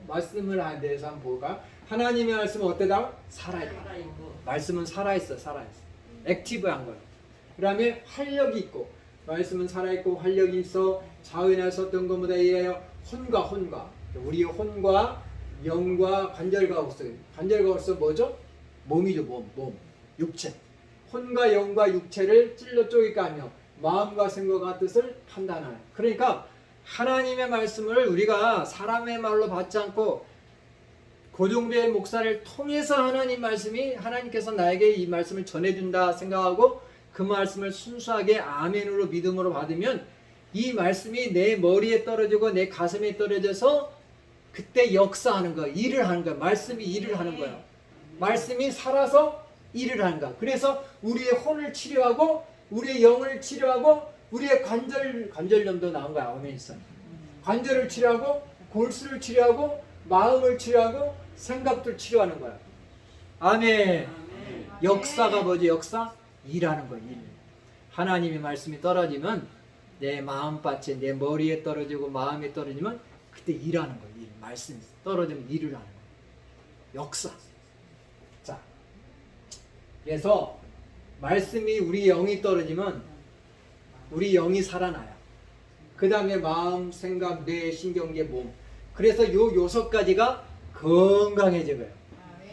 말씀을 대해서 한번 볼까? 하나님의 말씀은 어때다? 살아있다. 말씀은 살아있어. 액티브한 거예요. 그 다음에 활력이 있고, 말씀은 살아있고 활력이 있어. 자은에서 어떤 것보다 이래요. 혼과 우리의 혼과 영과 관절과 관절과 뭐죠? 몸이죠. 몸 육체. 혼과 영과 육체를 찔러 쪼개게 하며 마음과 생각과 뜻을 판단하는. 그러니까 하나님의 말씀을 우리가 사람의 말로 받지 않고 고종배 목사를 통해서 하나님 말씀이 하나님께서 나에게 이 말씀을 전해준다 생각하고 그 말씀을 순수하게 아멘으로 믿음으로 받으면 이 말씀이 내 머리에 떨어지고 내 가슴에 떨어져서 그때 역사하는 거야. 일을 하는 거야. 말씀이 일을 하는 거야. 말씀이 살아서 일을 하는 거야. 그래서 우리의 혼을 치료하고 우리의 영을 치료하고 우리의 관절염도 나온 거야. 아멘이선. 관절을 치료하고 골수를 치료하고 마음을 치료하고 생각도 치료하는 거야. 아멘. 역사가 뭐지? 역사? 일하는 거야. 일. 하나님의 말씀이 떨어지면 내 마음밭에 내 머리에 떨어지고 마음에 떨어지면 그때 일하는 거야. 일. 말씀이 떨어지면 일을 하는 거야. 역사. 자, 그래서 말씀이 우리 영이 떨어지면 우리 영이 살아나요. 그 다음에 마음, 생각, 뇌, 신경계, 몸. 그래서 요 6가지가 건강해져요.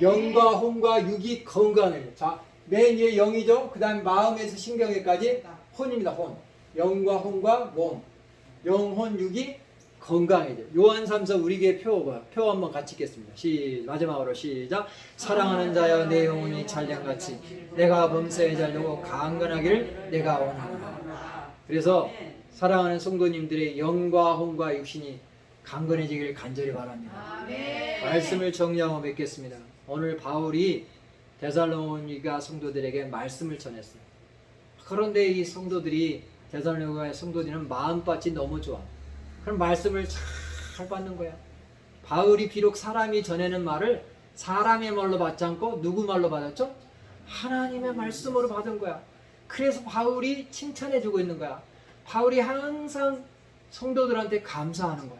영과 혼과 육이 건강해요. 자, 맨 위에 영이죠. 그 다음에 마음에서 신경계까지 혼입니다. 혼. 영과 혼과 몸. 영혼, 육이 건강해져요. 요한삼서 우리에게 표 한번 같이 읽겠습니다. 마지막으로 시작. 사랑하는 자여 내 영혼이 잘량같이 내가 범사에 잘되고 강건하기를 내가 원하노라. 그래서 사랑하는 성도님들의 영과 혼과 육신이 강건해지기를 간절히 바랍니다. 말씀을 정리하고 맺겠습니다. 오늘 바울이 데살로니가 성도들에게 말씀을 전했어요. 그런데 이 성도들이 데살로니가 성도들은 마음밭이 너무 좋아. 그럼 말씀을 잘 받는 거야. 바울이 비록 사람이 전하는 말을 사람의 말로 받지 않고 누구 말로 받았죠? 하나님의 말씀으로 받은 거야. 그래서 바울이 칭찬해 주고 있는 거야. 바울이 항상 성도들한테 감사하는 거야.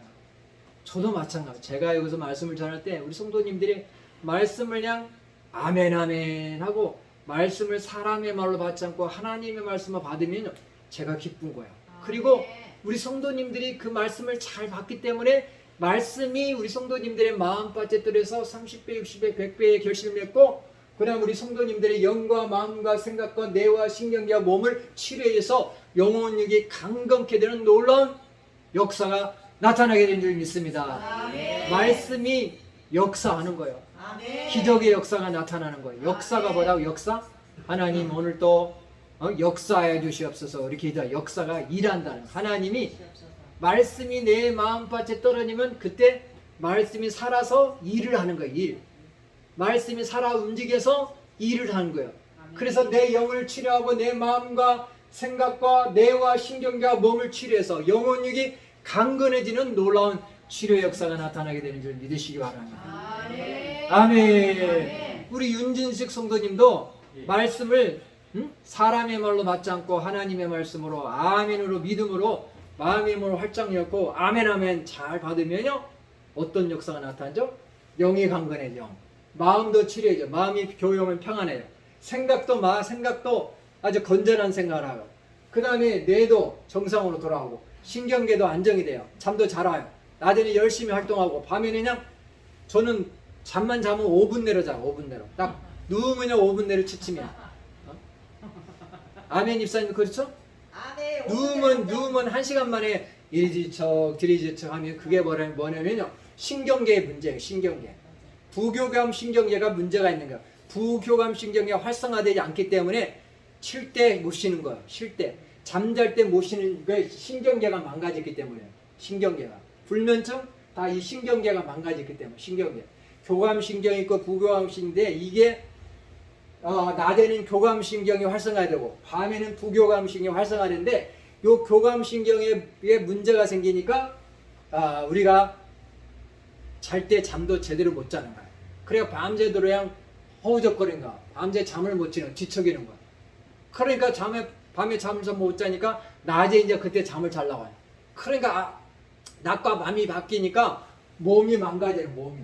저도 마찬가지. 제가 여기서 말씀을 전할 때 우리 성도님들이 말씀을 그냥 아멘 아멘 하고 말씀을 사람의 말로 받지 않고 하나님의 말씀을 받으면 제가 기쁜 거야. 그리고 우리 성도님들이 그 말씀을 잘 받기 때문에 말씀이 우리 성도님들의 마음밭에 들어서 30배, 60배, 100배의 결실을 맺고 그 다음 우리 성도님들의 영과 마음과 생각과 뇌와 신경과 몸을 치료해서 영혼력이 강건케 되는 놀라운 역사가 나타나게 된 줄 믿습니다. 말씀이 역사하는 거예요. 기적의 역사가 나타나는 거예요. 역사가 뭐라고? 역사? 하나님 오늘 또 역사해 주시옵소서. 이렇게 기도해. 역사가 일한다는 하나님이 말씀이 내 마음밭에 떨어지면 그때 말씀이 살아서 일을 하는 거예요. 일. 말씀이 살아 움직여서 일을 하는 거예요. 그래서 내 영을 치료하고 내 마음과 생각과 뇌와 신경과 몸을 치료해서 영혼력이 강건해지는 놀라운 치료 역사가 나타나게 되는 줄 믿으시기 바랍니다. 아멘. 우리 윤진식 성도님도 말씀을 사람의 말로 받지 않고 하나님의 말씀으로 아멘으로 믿음으로 마음의 문을 활짝 열고 아멘 아멘 잘 받으면요 어떤 역사가 나타나죠? 영이 강건해져. 마음도 치료해져. 마음이 교용하면 평안해요. 생각도 아주 건전한 생각을 하고 그 다음에 뇌도 정상으로 돌아오고 신경계도 안정이 돼요. 잠도 잘 와요. 낮에는 열심히 활동하고 밤에는 그냥 저는 잠만 자면 5분 내로 자요. 5분 내로 딱 누우면 5분 내로 취침이야. 아멘 입사님 그렇죠? 누우면 1시간 만에 이리지척 저리지척 하면 그게 뭐냐면요 신경계의 문제예요. 신경계. 부교감 신경계가 문제가 있는 거예요. 부교감 신경계가 활성화되지 않기 때문에 쉴 때 못 쉬는 거예요. 쉴 때 잠잘 때 못 쉬는 게 신경계가 망가졌기 때문에요. 신경계가 불면증 다 이 신경계가 망가졌기 때문에 신경계. 교감 신경이 있고 부교감 신경인데 이게 낮에는 교감 신경이 활성화되고 밤에는 부교감 신경이 활성화되는데 요 교감 신경에 문제가 생기니까 우리가 잘 때 잠도 제대로 못 자는 거야. 그래야 밤새도록 그냥 허우적거리는 거야. 밤새 잠을 못 자는 뒤척이는 거야. 그러니까 밤에 잠을 못 자니까 낮에 이제 그때 잠을 잘 나와요. 그러니까 낮과 밤이 바뀌니까 몸이 망가져요. 몸이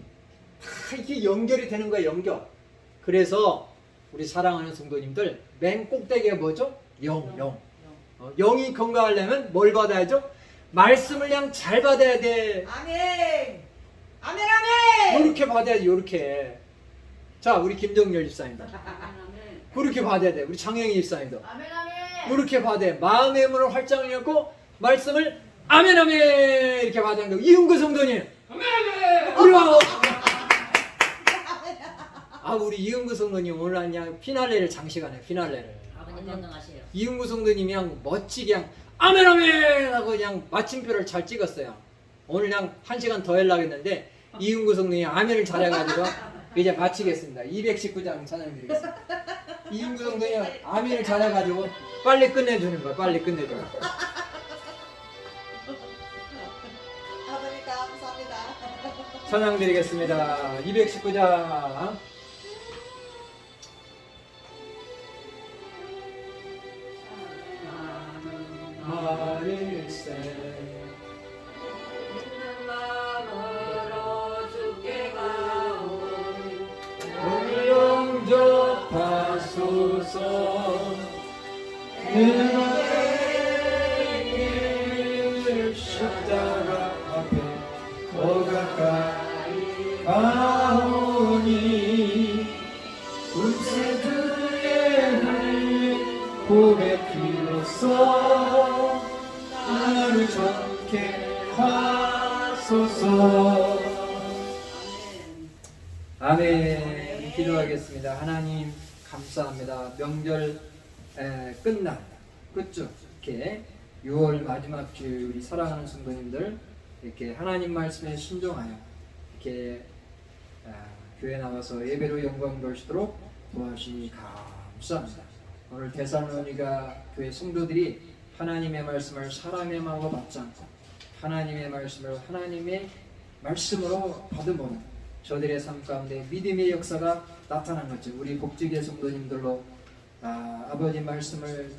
다 이게 연결이 되는 거예요. 연결. 그래서 우리 사랑하는 성도님들 맨 꼭대기가 뭐죠? 영. 영이 건강하려면 뭘 받아야죠? 말씀을 그냥 잘 받아야 돼. 아멘. 아멘 아멘. 이렇게 받아야지. 이렇게. 자, 우리 김정열 집사님도 그렇게 받아야 돼. 우리 장영희 집사님도 아멘 아멘. 그렇게 받아야 돼. 마음의 문을 활짝 열고 말씀을 아멘 아멘 이렇게 받아야 돼. 이은구 성도님 아멘 아멘. 우리 와. 아, 우리 이은구 성도님 오늘 그냥 피날레를 장식하네. 피날레를. 아버님 건강하세요. 이은구 성도님이 그냥 멋지게 그냥 아멘 아멘 하고 그냥 마침표를 잘 찍었어요. 오늘 그냥 1시간 더 하려고 했는데 이은구 성도님이 아멘을 잘해가지고 이제 마치겠습니다. 219장 찬양드리겠습니다. 이은구 성도님이 아멘을 잘해가지고 빨리 끝내주는 거야. 빨리 끝내주는 거야. 아버님 감사합니다. 찬양드리겠습니다. 219장. 하늘세 있는 마음으로 주께 가오니 영접하소서 내 십자가 앞에 더 가까이 가오니 구세주의 흘린 복의 피로써 나를 정케 하소서. 아멘. 기도하겠습니다. 하나님 감사합니다. 명절 끝나 끝죠. 이렇게 6월 마지막 주 우리 사랑하는 성도님들 이렇게 하나님 말씀에 순종하여 이렇게 교회 나와서 예배로 영광 돌리도록 도와주시니 감사합니다. 오늘 데살로니가 교회 성도들이 하나님의 말씀을 사람의 마음으로 받지 않고 하나님의 말씀을 하나님의 말씀으로 받음으로 저들의 삶 가운데 믿음의 역사가 나타난 거죠. 우리 복지계 성도님들로 아버지 말씀을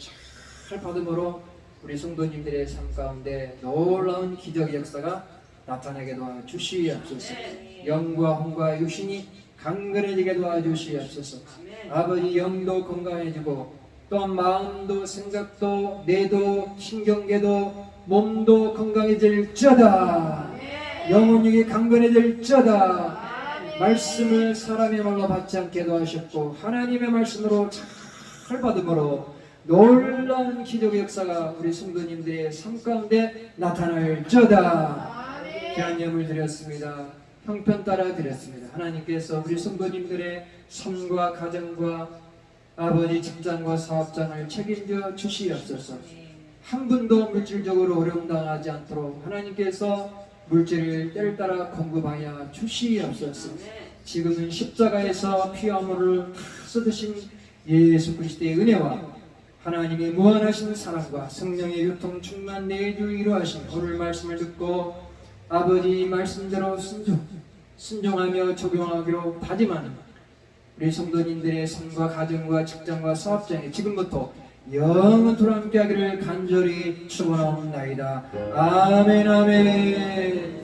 잘 받음으로 우리 성도님들의 삶 가운데 놀라운 기적의 역사가 나타나게 도와주시옵소서. 영과 혼과 육신이 강건해지게 도와주시옵소서. 아버지 영도 건강해지고 또한 마음도 생각도 뇌도 신경계도 몸도 건강해질지어다. 영혼력이 강건해질지어다. 말씀을 사람의 말로 받지 않게 도와주셨고 하나님의 말씀으로 잘 받음으로 놀라운 기적의 역사가 우리 성도님들의 삶 가운데 나타날지어다. 귀한 예물 드렸습니다. 형편 따라 드렸습니다. 하나님께서 우리 성도님들의 삶과 가정과 아버지 직장과 사업장을 책임져 주시옵소서. 한 분도 물질적으로 어려움 당하지 않도록 하나님께서 물질을 때를 따라 공급하여 주시옵소서. 지금은 십자가에서 피와 물을 쏟으신 예수 그리스도의 은혜와 하나님의 무한하신 사랑과 성령의 유통 충만 내주 이루하신 오늘 말씀을 듣고 아버지 말씀대로 순종하며 적용하기로 다짐하는 우리 성도님들의 삶과 가정과 직장과 사업장에 지금부터 영원토록 함께하기를 간절히 축원하옵나이다. 아멘 아멘.